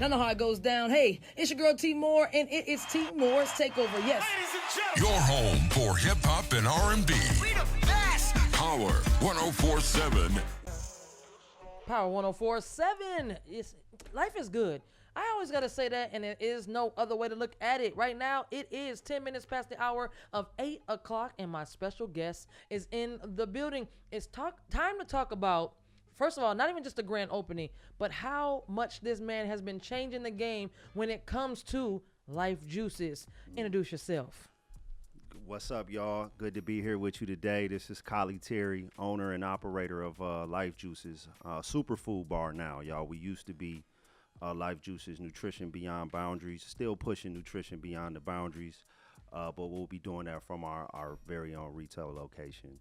Y'all know how it goes down. Hey, it's your girl TeeMoore, and it is TeeMooresTakover. Yes. Your home for hip-hop and R&B. We the best. Power 104.7. Power 104.7. Life is good. I always got to say that, and there is no other way to look at it. Right now, it is 10 minutes past the hour of 8 o'clock, and my special guest is in the building. It's time to talk about, first of all, not even just the grand opening, but how much this man has been changing the game when it comes to LifeJuices. Introduce yourself. What's up, y'all? Good to be here with you today. This is Terry, owner and operator of LifeJuices, superfood bar now, y'all. We used to be LifeJuices, nutrition beyond boundaries, still pushing nutrition beyond the boundaries, but we'll be doing that from our very own retail location.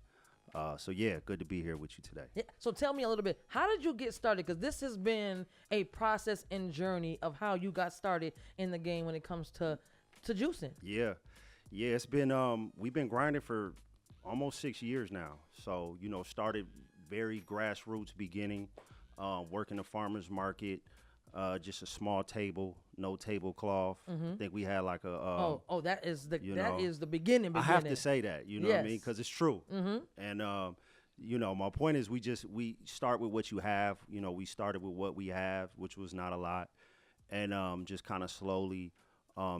So yeah, good to be here with you today. Yeah. So tell me a little bit, how did you get started? Because this has been a process and journey of how you got started in the game when it comes to juicing. Yeah, it's been we've been grinding for almost 6 years now. So started very grassroots beginning, working the farmers market. Just a small table, no tablecloth. I think we had like a that is the beginning. I have to say that, you know what I mean, because it's true. And my point is we start with what you have. We started with what we have, which was not a lot, and just kind of slowly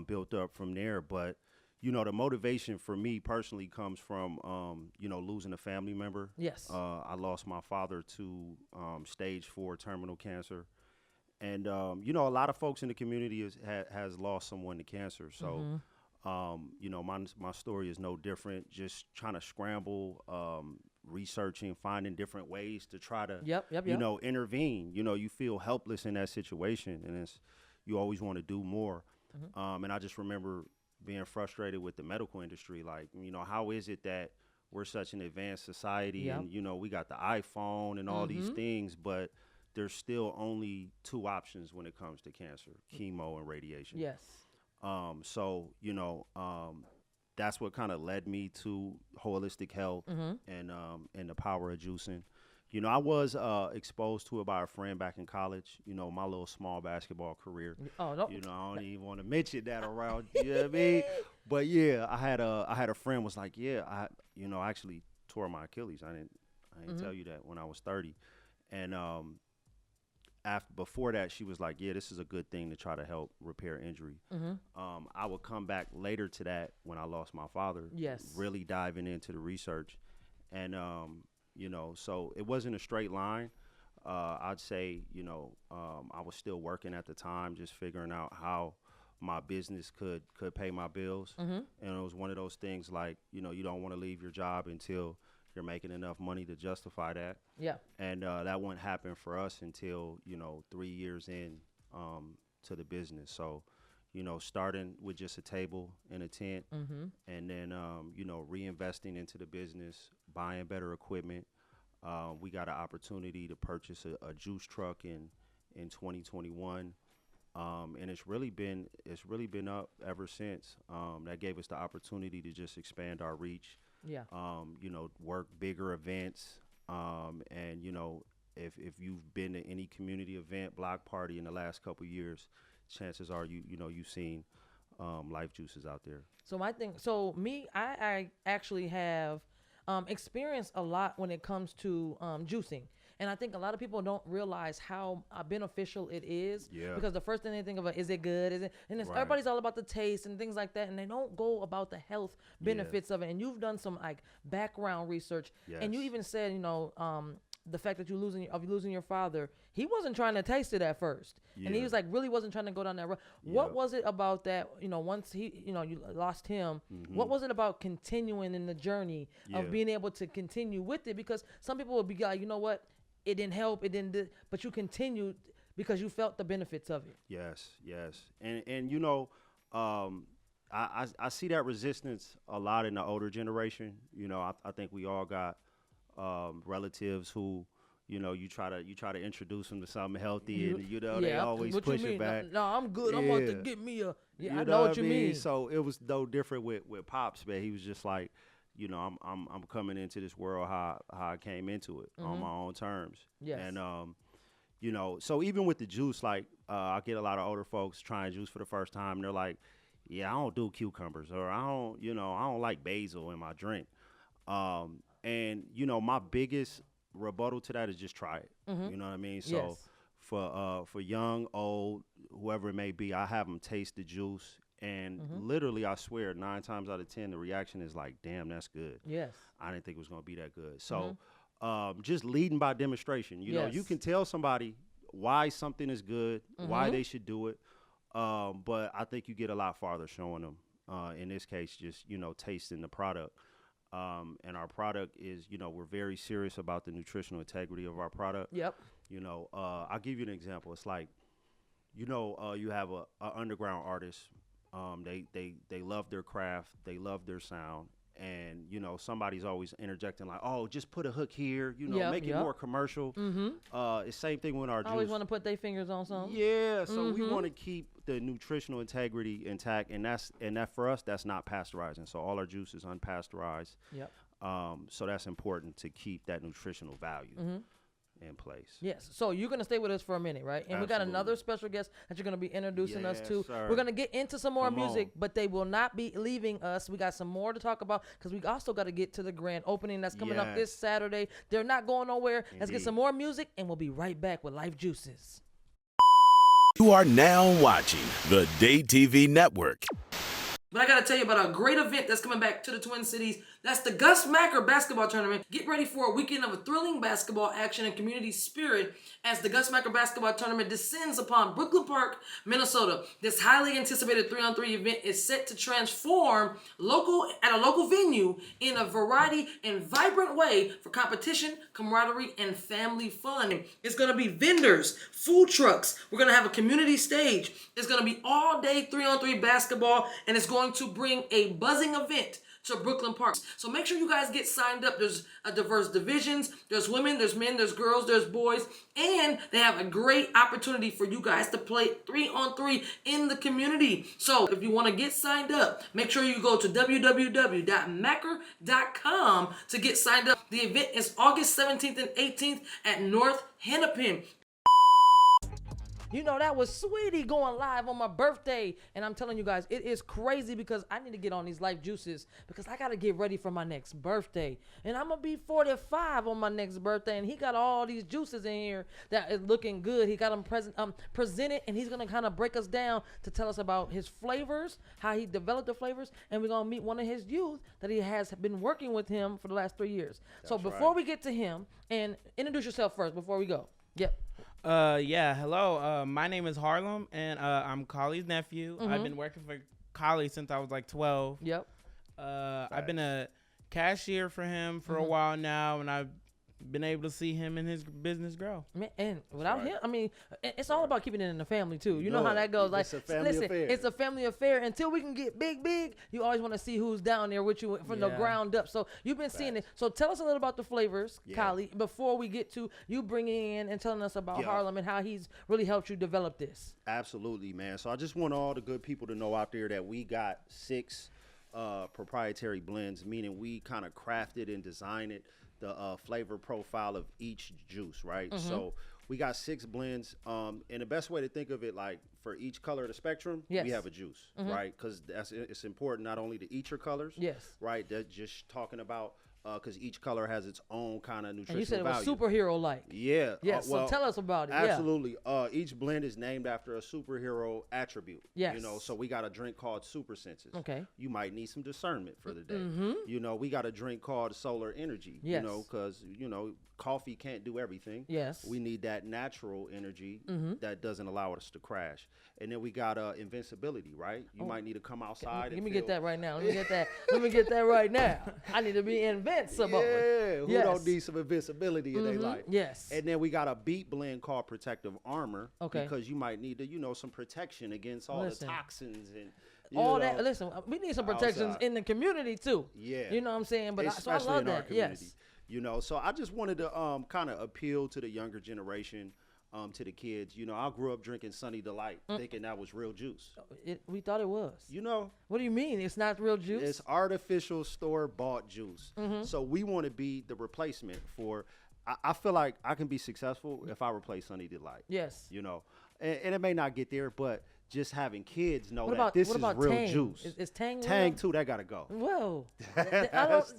built up from there. But the motivation for me personally comes from losing a family member. Yes. I lost my father to stage 4 terminal cancer. And, a lot of folks in the community has lost someone to cancer. So, my story is no different, just trying to scramble, researching, finding different ways to try to, intervene. You feel helpless in that situation, and you always want to do more. And I just remember being frustrated with the medical industry. Like, how is it that we're such an advanced society and, we got the iPhone and all these things, but there's still only 2 options when it comes to cancer: chemo and radiation. Yes. So, that's what kind of led me to holistic health and the power of juicing. I was exposed to it by a friend back in college, my little small basketball career. Oh, no. I don't even want to mention that around, you know what I mean? But yeah, I had a friend was like, I actually tore my Achilles. I didn't tell you that when I was 30. And before that, she was like, this is a good thing to try to help repair injury. I would come back later to that when I lost my father. Yes. Really diving into the research. And, so it wasn't a straight line. I'd say, I was still working at the time, just figuring out how my business could pay my bills. And it was one of those things like, you don't want to leave your job until you're making enough money to justify that. Yeah. And that wouldn't happen for us until, 3 years in to the business. So, starting with just a table and a tent and then, reinvesting into the business, buying better equipment. We got an opportunity to purchase a juice truck in 2021. And it's really been up ever since. That gave us the opportunity to just expand our reach. Yeah. Work bigger events. And, if you've been to any community event, block party in the last couple of years, chances are you've seen LifeJuices out there. I actually have experienced a lot when it comes to juicing. And I think a lot of people don't realize how beneficial it is. Yeah. Because the first thing they think about, is it good? Is it? And Right. everybody's all about the taste and things like that, and they don't go about the health benefits of it. And you've done some like background research, and you even said, the fact that you're losing your father, he wasn't trying to taste it at first, and he was like really wasn't trying to go down that road. What was it about that? Once you lost him, what was it about continuing in the journey of being able to continue with it? Because some people would be like, you know what? It didn't help. It didn't. But you continued because you felt the benefits of it. Yes. And I see that resistance a lot in the older generation. I think we all got relatives who, you try to introduce them to something healthy, and they always push it back. No, I'm good. I'm about to get me a. I know what you mean. So it was no different with Pops, man. He was just like, I'm coming into this world how I came into it on my own terms. Yes. And You know, so even with the juice, like I get a lot of older folks trying juice for the first time, and they're like, yeah, I don't do cucumbers, or I don't like basil in my drink. And you know, my biggest rebuttal to that is just try it. You know what I mean? So for young, old, whoever it may be, I have them taste the juice, and literally, I swear, 9 times out of 10, the reaction is like, damn, that's good. Yes. I didn't think it was gonna be that good. So just leading by demonstration. You know, you can tell somebody why something is good, why they should do it. But I think you get a lot farther showing them. In this case, just, you know, tasting the product. And our product is, you know, we're very serious about the nutritional integrity of our product. Yep. You know, I'll give you an example. It's like, you know, you have a underground artist. They love their craft. They love their sound. And, you know, somebody's always interjecting like, oh, just put a hook here, you know, make it more commercial. It's same thing with our juice. Always want to put their fingers on something. Yeah, so we want to keep the nutritional integrity intact, and that for us, that's not pasteurizing. So all our juice is unpasteurized. Yep. So that's important to keep that nutritional value in place. Yes. So you're going to stay with us for a minute, right? And we got another special guest that you're going to be introducing us to. Sir. We're going to get into some more music, but they will not be leaving us. We got some more to talk about because we also got to get to the grand opening that's coming up this Saturday. They're not going nowhere. Let's get some more music, and we'll be right back with LifeJuices. You are now watching the DaeTV Network. But I got to tell you about a great event that's coming back to the Twin Cities. That's the Gus Macker Basketball Tournament. Get ready for a weekend of a thrilling basketball action and community spirit as the Gus Macker Basketball Tournament descends upon Brooklyn Park, Minnesota. This highly anticipated 3-on-3 event is set to transform at a local venue in a variety and vibrant way for competition, camaraderie, and family fun. It's going to be vendors, food trucks. We're going to have a community stage. It's going to be all day 3-on-3 basketball, and it's going to bring a buzzing event to Brooklyn Park. So make sure you guys get signed up. There's a diverse divisions. There's women, there's men, there's girls, there's boys. And they have a great opportunity for you guys to play 3-on-3 in the community. So if you want to get signed up, make sure you go to www.macker.com to get signed up. The event is August 17th and 18th at North Hennepin. You know, that was Sweetie going live on my birthday. And I'm telling you guys, it is crazy because I need to get on these Life Juices because I got to get ready for my next birthday. And I'm going to be 45 on my next birthday. And he got all these juices in here that is looking good. He got them presented, and he's going to kind of break us down to tell us about his flavors, how he developed the flavors. And we're going to meet one of his youth that he has been working with him for the last 3 years. So before we get to him, and introduce yourself first before we go. Yep. Hello. My name is Harlem, and I'm Collie's nephew. I've been working for Collie since I was like 12. Yep. I've been a cashier for him for a while now, and I've been able to see him and his business grow. Man, and without him, I mean, it's all about keeping it in the family too. You know how that goes. Like, it's a family affair. It's a family affair. Until we can get big, you always want to see who's down there with you from the ground up. So you've been seeing it. So tell us a little about the flavors, Kylie, before we get to you bringing in and telling us about Harlem and how he's really helped you develop this. Absolutely, man. So I just want all the good people to know out there that we got 6 proprietary blends, meaning we kind of crafted and designed it, the flavor profile of each juice, right? So we got 6 blends, and the best way to think of it, like for each color of the spectrum, we have a juice, right? Because it's important not only to eat your colors, right? That's just talking about because each color has its own kind of nutritional value. And you said it was superhero-like. Yeah. Yes. So tell us about it. Absolutely. Each blend is named after a superhero attribute. Yes. You know, so we got a drink called Super Senses. Okay. You might need some discernment for the day. You know, we got a drink called Solar Energy. Yes. You know, because, you know, coffee can't do everything. Yes. We need that natural energy that doesn't allow us to crash. And then we got invincibility, right? You might need to come outside. Let me get that right now. Let me get that. Let me get that right now. I need to be invincible. Yeah. Who don't need some invincibility in their life? Yes. And then we got a beet blend called Protective Armor. Okay. Because you might need to, you know, some protection against all the toxins and all that. Listen, we need some protections in the community too. Yeah. You know what I'm saying? But especially so I love in our that. community. Yes. You know, so I just wanted to kind of appeal to the younger generation, to the kids. You know, I grew up drinking Sunny Delight, thinking that was real juice. We thought it was. You know. What do you mean? It's not real juice? It's artificial store-bought juice. So we want to be the replacement for I feel like I can be successful if I replace Sunny Delight. Yes. You know, and it may not get there, but just having kids know What that about, this what is about real Tang? juice. Is Tang Tang real? too, that gotta go. Whoa.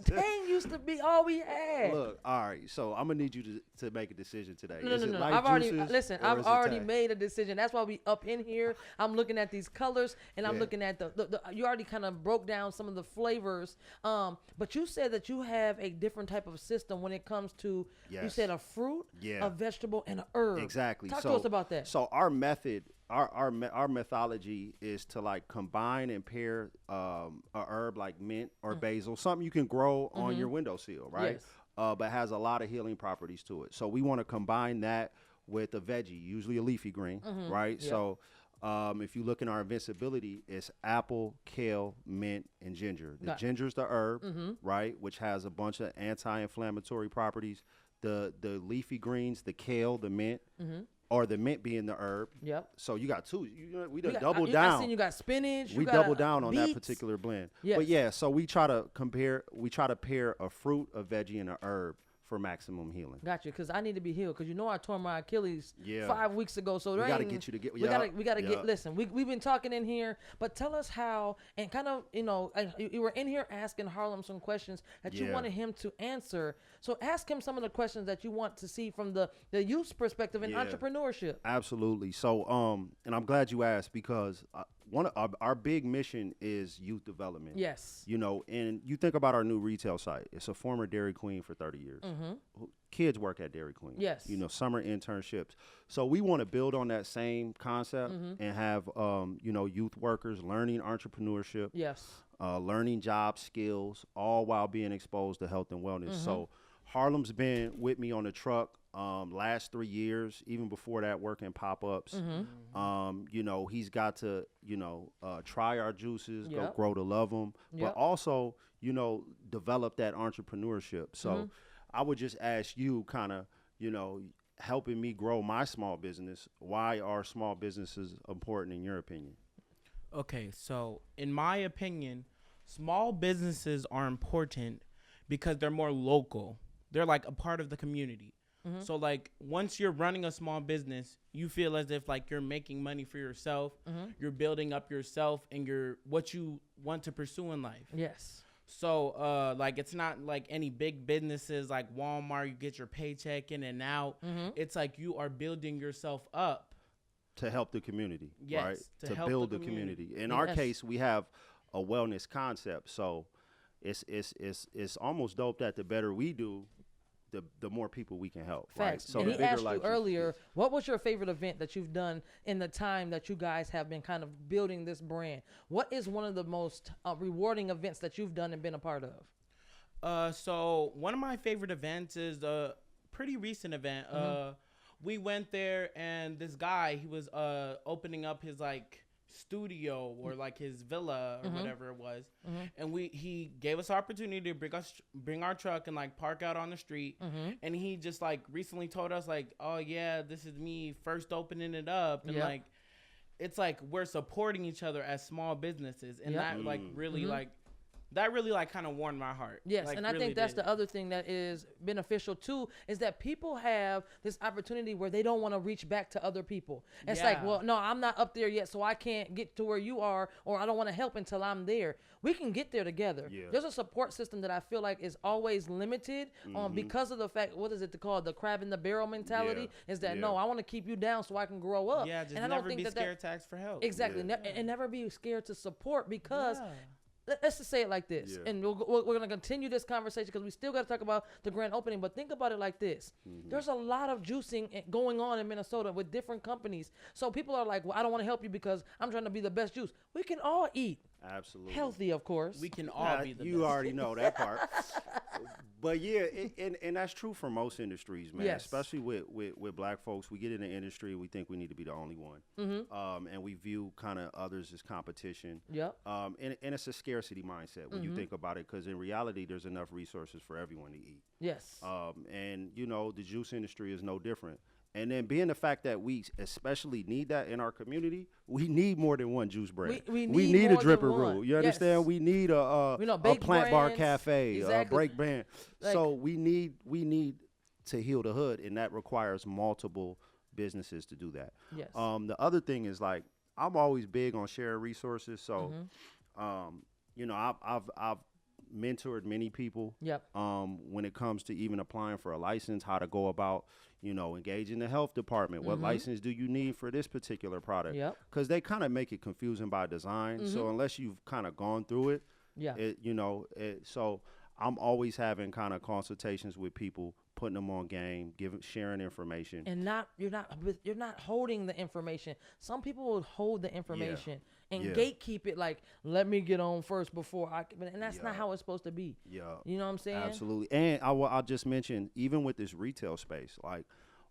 Tang used to be all we had. Look, all right, so I'm gonna need you to make a decision today. No, is no, it no. Life I've already Juices listen. or I've is it already Tang? made a decision. That's why we up in here. I'm looking at these colors, and I'm Yeah. looking at the. You already kind of broke down some of the flavors. But you said that you have a different type of system when it comes to. You Yes. said a fruit, Yeah. a vegetable, and a herb. Exactly. Talk so, to us about that. So our method, our methodology is to like combine and pair a herb like mint or basil, something you can grow on your windowsill, right? Yes. But has a lot of healing properties to it. So we want to combine that with a veggie, usually a leafy green, right? Yep. So if you look in our invincibility, it's apple, kale, mint, and ginger. The ginger's the herb, right, which has a bunch of anti-inflammatory properties. The leafy greens, the kale, the mint, or the mint being the herb. Yep. So you got two. We done You got- doubled I down. seen you got spinach. We you got double down on that beets. particular blend. Yes. But yeah, so we try to pair a fruit, a veggie, and a herb for maximum healing. Got you, because I need to be healed. Because you know I tore my Achilles Yeah. 5 weeks ago. So We there gotta ain't- get you to get- We yeah, gotta yeah. get. Listen, we've been talking in here, but tell us how, and kind of you were in here asking Harlem some questions that you Yeah. wanted him to answer. So ask him some of the questions that you want to see from the youth's perspective in Yeah. entrepreneurship. Absolutely. So, and I'm glad you asked because one of our big mission is youth development. Yes. You know, and you think about our new retail site. It's a former Dairy Queen for 30 years. Kids work at Dairy Queen. Yes. You know, summer internships. So we want to build on that same concept and have, youth workers learning entrepreneurship, Yes. learning job skills, all while being exposed to health and wellness. So Harlem's been with me on the truck last 3 years, even before that, working pop-ups. He's got to, try our juices, go Yep. grow to love them, Yep. but also, develop that entrepreneurship. So I would just ask you kind of, helping me grow my small business. Why are small businesses important in your opinion? Okay, so in my opinion, small businesses are important because they're more local. They're like a part of the community. So like once you're running a small business, you feel as if like you're making money for yourself, you're building up yourself and what you want to pursue in life. Yes. So like it's not like any big businesses like Walmart, you get your paycheck in and out. It's like you are building yourself up. To help the community, Yes, right? to help build the the community. community. In our Yes. case, we have a wellness concept, so it's almost dope that the better we do, the more people we can help. Right? Facts. So And the he bigger asked you Life Juice earlier, is- what was your favorite event that you've done in the time that you guys have been kind of building this brand? What is one of the most rewarding events that you've done and been a part of? So one of my favorite events is a pretty recent event. We went there and this guy, he was opening up his like studio or like his villa or whatever it was, and he gave us the opportunity to bring our truck and like park out on the street, and he just like recently told us like, oh yeah, this is me first opening it up, and Yep. like it's like we're supporting each other as small businesses, and Yep. that like really like that really like kind of warmed my heart. Yes, Like, and I really think that's did. the other thing that is beneficial too, is that people have this opportunity where they don't want to reach back to other people. It's like, Yeah. well, no, I'm not up there yet, so I can't get to where you are, or I don't want to help until I'm there. We can get there together. Yeah. There's a support system that I feel like is always limited because of the fact, what is it called, the crab in the barrel mentality, is that, no, I want to keep you down so I can grow up. Yeah, just and I don't never think be that scared to ask for help. Exactly. And never be scared to support, because Yeah. let's just say it like this, Yeah. and we're going to continue this conversation because we still got to talk about the grand opening, but think about it like this. There's a lot of juicing going on in Minnesota with different companies. So people are like, well, I don't want to help you because I'm trying to be the best juice. We can all eat Absolutely. healthy, of course. We can all be the You best. already know that part. But yeah, and that's true for most industries, man. Yes. Especially with black folks, we get in the industry, we think we need to be the only one, and we view kind of others as competition. Yep. And it's a scarcity mindset when you think about it, because in reality, there's enough resources for everyone to eat. Yes. And the juice industry is no different. And then being the fact that we especially need that in our community, we need more than one juice brand. We need need a more than dripper one. rule. You Yes. understand? We need a Baked plant bar brands. cafe, Exactly. a break band. Like- So we need to heal the hood, and that requires multiple businesses to do that. Yes. The other thing is, like, I'm always big on sharing resources. So, you know, I've mentored many people. Yep. When it comes to even applying for a license, how to go about, you know, engaging the health department. What license do you need for this particular product? Yep. Because they kind of make it confusing by design. So unless you've kind of gone through it, so I'm always having kind of consultations with people, putting them on game, sharing information. And you're not holding the information. Some people will hold the information and gatekeep it, like, let me get on first before and that's not how it's supposed to be. Yeah. You know what I'm saying? Absolutely. And I'll just mention, even with this retail space, like,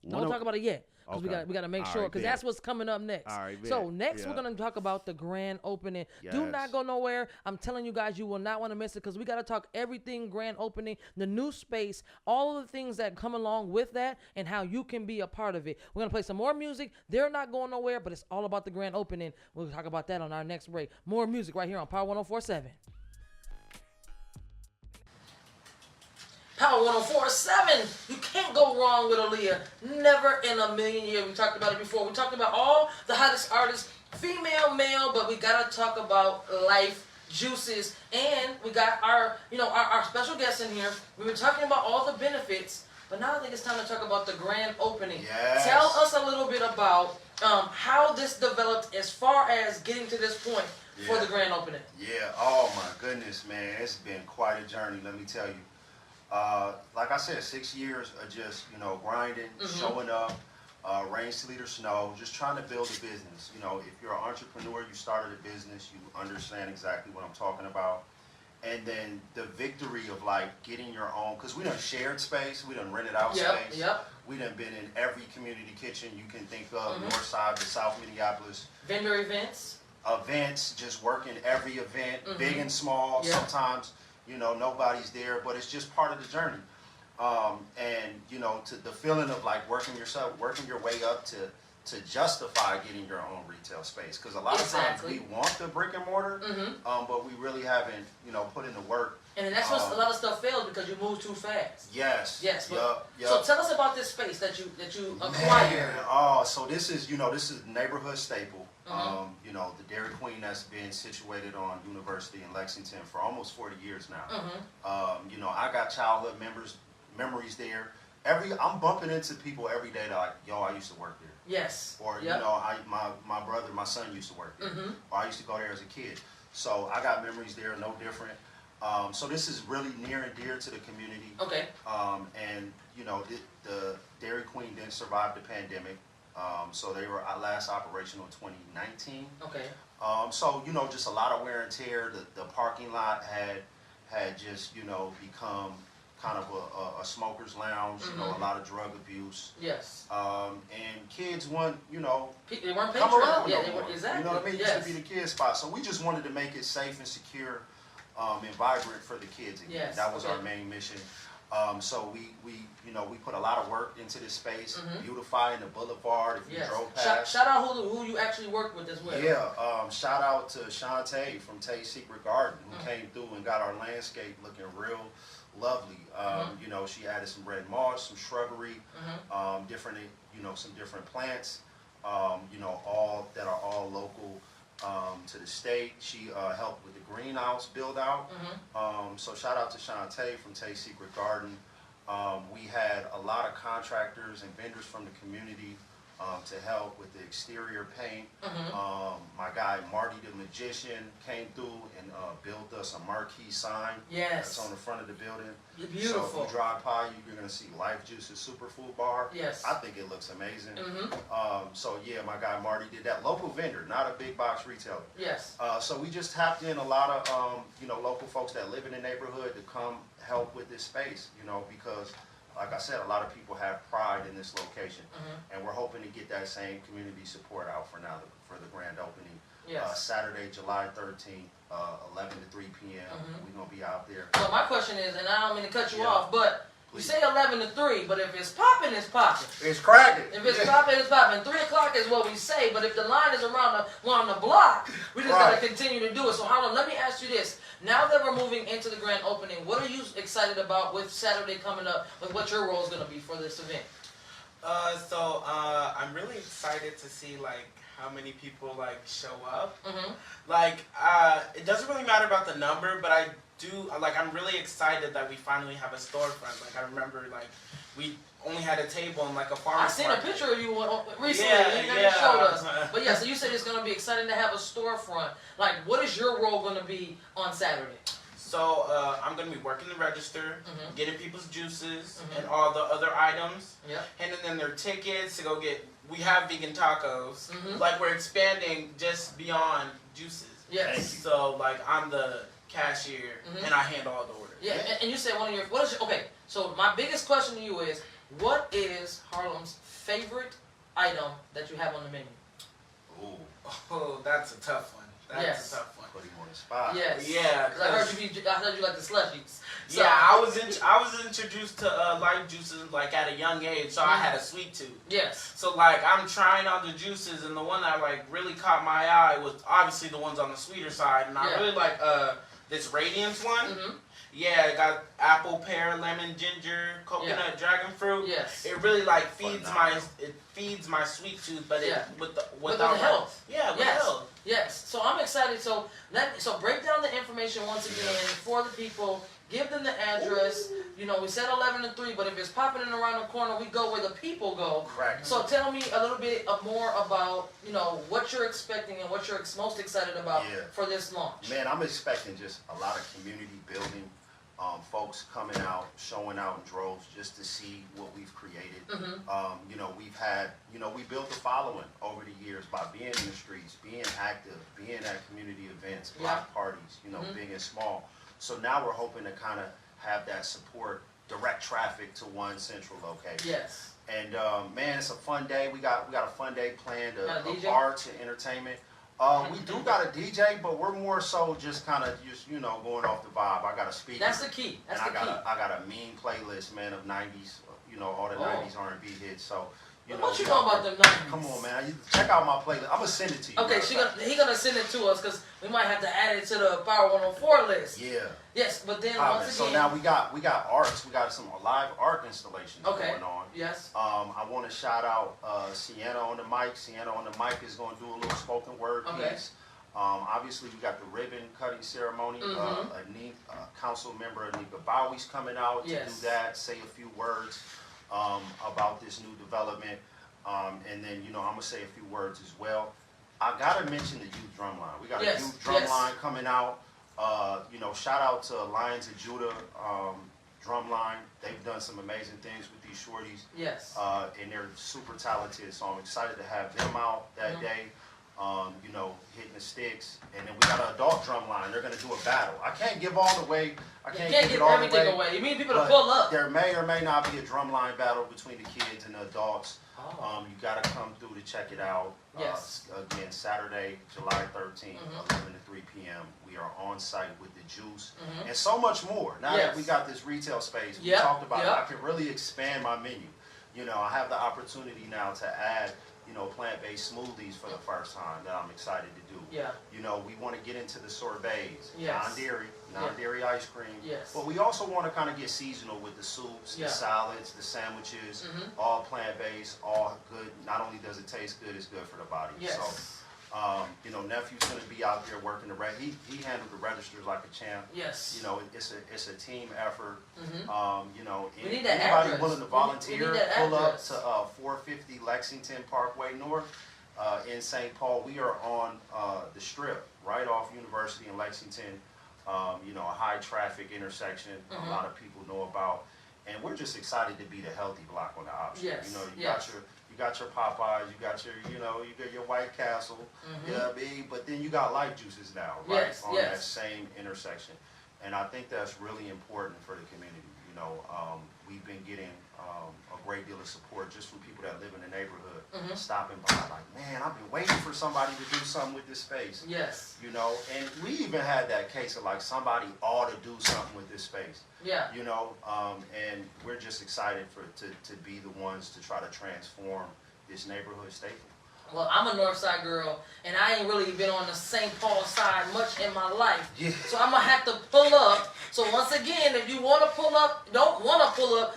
don't talk about it yet, because we got to make sure, because that's what's coming up next. All right, so next we're going to talk about the grand opening. Yes. Do not go nowhere. I'm telling you guys, you will not want to miss it, because we got to talk everything grand opening, the new space, all of the things that come along with that, and how you can be a part of it. We're going to play some more music. They're not going nowhere, but it's all about the grand opening. We'll talk about that on our next break. More music right here on Power 104.7. Power 104.7. You can't go wrong with Aaliyah. Never in a million years. We talked about it before. We talked about all the hottest artists, female, male, but we gotta talk about LifeJuices. And we got our special guests in here. We've been talking about all the benefits, but now I think it's time to talk about the grand opening. Yes. Tell us a little bit about how this developed as far as getting to this point for the grand opening. Yeah. Oh my goodness, man, it's been quite a journey. Let me tell you. Like I said, 6 years of just, you know, grinding, showing up, rain, sleet, or snow, just trying to build a business. You know, if you're an entrepreneur, you started a business, you understand exactly what I'm talking about. And then the victory of, like, getting your own, because we done shared space, we done rented out space. Yep. We done been in every community kitchen you can think of, north side to South Minneapolis. Vendor events. Events, just working every event, big and small. Sometimes, you know, nobody's there, but it's just part of the journey. And, you know, to the feeling of, like, working your way up to justify getting your own retail space. Because a lot of times we want the brick and mortar, but we really haven't, you know, put in the work. And that's what a lot of stuff fails, because you move too fast. Yes. Yes. Yep. So tell us about this space that you acquired. Oh, so this is neighborhood staple. You know, the Dairy Queen that's been situated on University in Lexington for almost 40 years now. You know, I got childhood memories there. I'm bumping into people every day that, like, yo, I used to work there. Yes. Or, you know, my son used to work there. Or I used to go there as a kid. So I got memories there, no different. So this is really near and dear to the community. Okay. And, you know, the Dairy Queen didn't survive the pandemic. So they were last operational in 2019. Okay. So, you know, just a lot of wear and tear. The parking lot had just, you know, become kind of a smoker's lounge, you know, a lot of drug abuse. Yes. And kids want, you know, they weren't come around no more. Exactly. You know what I mean? It used to be the kids spot. So we just wanted to make it safe and secure and vibrant for the kids again. Yes. That was our main mission. So we put a lot of work into this space, beautifying the boulevard. If you drove past. Shout out who you actually worked with as well. Yeah. Shout out to Shantae from Tae's Secret Garden, who came through and got our landscape looking real lovely. You know, she added some red moss, some shrubbery, different, you know, some different plants. You know, all local to the state. She helped with the greenhouse build out. So shout out to Shantae from Tae's Secret Garden. We had a lot of contractors and vendors from the community to help with the exterior paint. My guy Marty the Magician came through and built us a marquee sign that's on the front of the building. Beautiful. So if you drive by, you're going to see LifeJuice's Superfood Bar. Yes. I think it looks amazing. So yeah, my guy Marty did that. Local vendor, not a big box retailer. Yes. So we just tapped in a lot of you know, local folks that live in the neighborhood to come help with this space, you know, because like I said, a lot of people have pride in this location, and we're hoping to get that same community support out for the grand opening. Yes. Saturday, July 13th, 11 to 3 p.m. We're going to be out there. So my question is, and I don't mean to cut you off, but you say 11 to 3, but if it's popping, it's popping. It's cracking. If it's popping, it's popping. 3 o'clock is what we say, but if the line is around the block, we just got to continue to do it. So let me ask you this. Now that we're moving into the grand opening, what are you excited about with Saturday coming up? Like, what your role is going to be for this event? I'm really excited to see like how many people like show up. Mm-hmm. Like, it doesn't really matter about the number, but I'm really excited that we finally have a storefront. Like, I remember like we only had a table in like a farmer's I seen market. a picture of you recently. Yeah, You never showed us. Yeah. But yeah, so you said it's going to be exciting to have a storefront. Like, what is your role going to be on Saturday? So I'm gonna be working the register, Mhm. getting people's juices Mhm. and all the other items, Yep. handing them their tickets to go get. We have vegan tacos. Mhm. Like, we're expanding just beyond juices. Yes. So like I'm the cashier Mhm. and I handle all the orders. Yeah, and you said okay, so my biggest question to you is, what is Harlem's favorite item that you have on the menu? Ooh, Oh, that's a tough one. That's Yes. a tough one. put him on the spot. Yes. Yeah, 'Cause I heard you like the slushies. So, Yeah, I was introduced to LifeJuices like at a young age, so I had a sweet tooth. Yes. So like I'm trying all the juices, and the one that like really caught my eye was obviously the ones on the sweeter side, and I Yeah. really like this Radiance one. Mm-hmm. Yeah, it got apple, pear, lemon, ginger, coconut, dragon fruit. Yes. It really like feeds Phenomenal. my sweet tooth, but Yeah. without the health. Yeah, with Yes. health. Yes. So I'm excited. So break down the information once again for the people. Give them the address. You know, we said 11 to 3, but if it's popping in around the corner, we go where the people go. Correct. So tell me a little bit more about, you know, what you're expecting and what you're most excited about Yeah. for this launch. Man, I'm expecting just a lot of community building, folks coming out, showing out in droves just to see what we've created. Mm-hmm. You know, we built a following over the years by being in the streets, being active, being at community events, block parties, you know, Mhm. big and small. So now we're hoping to kind of have that support, direct traffic to one central location. Yes. And man, it's a fun day. We got a fun day planned Got a of DJ? arts and entertainment. We do got a DJ, but we're more so just kind of going off the vibe. I got a speaker. That's the key. That's and the key. I got a mean playlist, man, of 90s, all the Oh. 90s R&B hits. So, What you we know out about there. them 90s? Come on, man. You check out my playlist. I'm gonna send it to you. Okay, matter of fact. he gonna send it to us because we might have to add it to the Power 104 list. Yeah. Yes, but then Ah, once man. again. So now we got arts. We got some live art installations Okay. going on. Yes. I want to shout out Sienna on the mic. Sienna on the mic is going to do a little spoken word Okay. piece. Obviously, we got the ribbon cutting ceremony. Mhm. Council member Anika Bowie's coming out to Yes. do that, say a few words about this new development. And then, I'm going to say a few words as well. I got to mention the youth drumline. We got Yes, a youth drumline yes. coming out. Shout out to Lions of Judah drumline. They've done some amazing things with these shorties. Yes. And they're super talented, so I'm excited to have them out that Mhm. day. Hitting the sticks, and then we got an adult drum line. They're gonna do a battle. I can't give all the way. I You can't can't give give it all everything the way. away. You need people to but pull up. There may or may not be a drum line battle between the kids and the adults. Oh. You gotta come through to check it out. Yes. Again, Saturday, July 13th, Mhm. 11 to 3 p.m. We are on site with the juice Mhm. and so much more. Now Yes. that we got this retail space, we Yep, talked about it. yep. I can really expand my menu. I have the opportunity now to add, plant-based smoothies for the first time that I'm excited to do. Yeah. We want to get into the sorbets, Yes. non-dairy ice cream. Yes. But we also want to kind of get seasonal with the soups, Yeah. the salads, the sandwiches, Mhm. all plant-based, all good. Not only does it taste good, it's good for the body. Yes. So, nephew's going to be out there working he handled the registers like a champ. Yes. It's a team effort. Mhm. We need that Anybody address. willing to We volunteer, need that pull up address. to 450 Lexington Parkway North in St. Paul. We are on the Strip, right off University in Lexington. A high traffic intersection. Mhm. A lot of people know about, and we're just excited to be the healthy block on the option. Yes, You yes. got your Popeyes, you got your White Castle, Mhm. but then you got LifeJuices now, right, Yes, on yes. that same intersection, and I think that's really important for the community. We've been getting a great deal of support just from people that live in the neighborhood, Mhm. stopping by like, man, I've been waiting for somebody to do something with this space. Yes. And we even had that case of like somebody ought to do something with this space. Yeah. And we're just excited to be the ones to try to transform this neighborhood staple. Well, I'm a Northside girl, and I ain't really been on the St. Paul side much in my life. Yeah. So I'm going to have to pull up. So once again, if you want to pull up, don't want to pull up,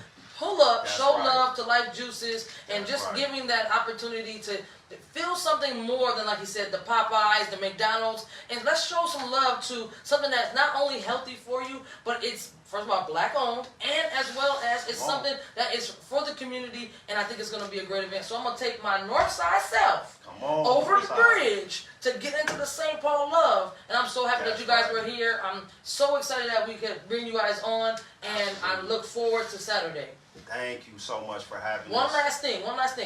That's show right. love to LifeJuices, and That's just right. giving that opportunity to feel something more than, like you said, the Popeyes, the McDonald's, and let's show some love to something that's not only healthy for you, but it's, first of all, black owned, and as well as it's something that is for the community, and I think it's going to be a great event. So I'm going to take my Northside self over the bridge to get into the St. Paul love, and I'm so happy that you guys were here. I'm so excited that we could bring you guys on, and I look forward to Saturday. Thank you so much for having One us. last thing.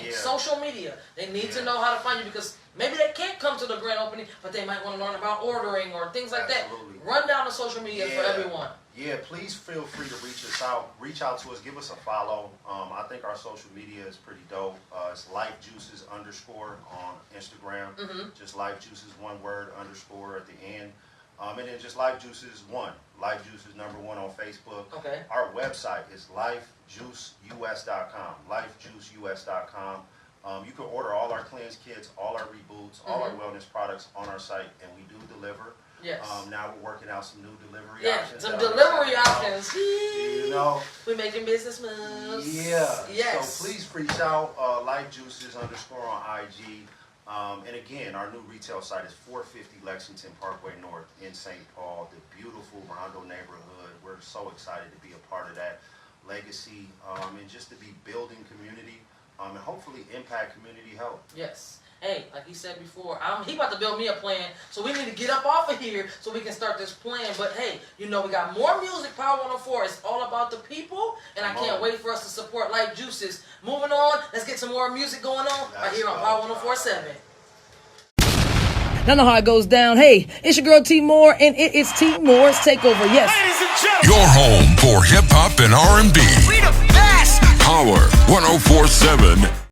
Yeah. Social media. They need to know how to find you because maybe they can't come to the grand opening, but they might want to learn about ordering or things like Absolutely. that. Run down the social media for everyone. Yeah, please feel free to reach us out. Reach out to us. Give us a follow. I think our social media is pretty dope. It's LifeJuices _ on Instagram. Just LifeJuices, one word, _ at the end. And then just LifeJuices 1. LifeJuices #1 on Facebook. Okay. Our website is LifeJuiceUS.com. LifeJuiceUS.com. You can order all our cleanse kits, all our reboots, all our wellness products on our site, and we do deliver. Yes. Now we're working out some new delivery Yeah, options. some that I'm delivery excited about. options. You know. We're making business moves. Yeah. Yes. So please reach out, LifeJuices _ on IG. And again, our new retail site is 450 Lexington Parkway North in St. Paul, the beautiful Rondo neighborhood. We're so excited to be a part of that legacy and just to be building community and hopefully impact community health. Yes. Hey, like he said before, he about to build me a plan, so we need to get up off of here so we can start this plan. But hey, you know, we got more music, Power 104. It's all about the people, and I can't wait for us to support LifeJuices. Moving on, let's get some more music going on right here on Power 104.7. Y'all know how it goes down. Hey, it's your girl TeeMoore, and it is TeeMoore's Takeover. Yes. Your home for hip hop and R&B. We the best. Power 104.7.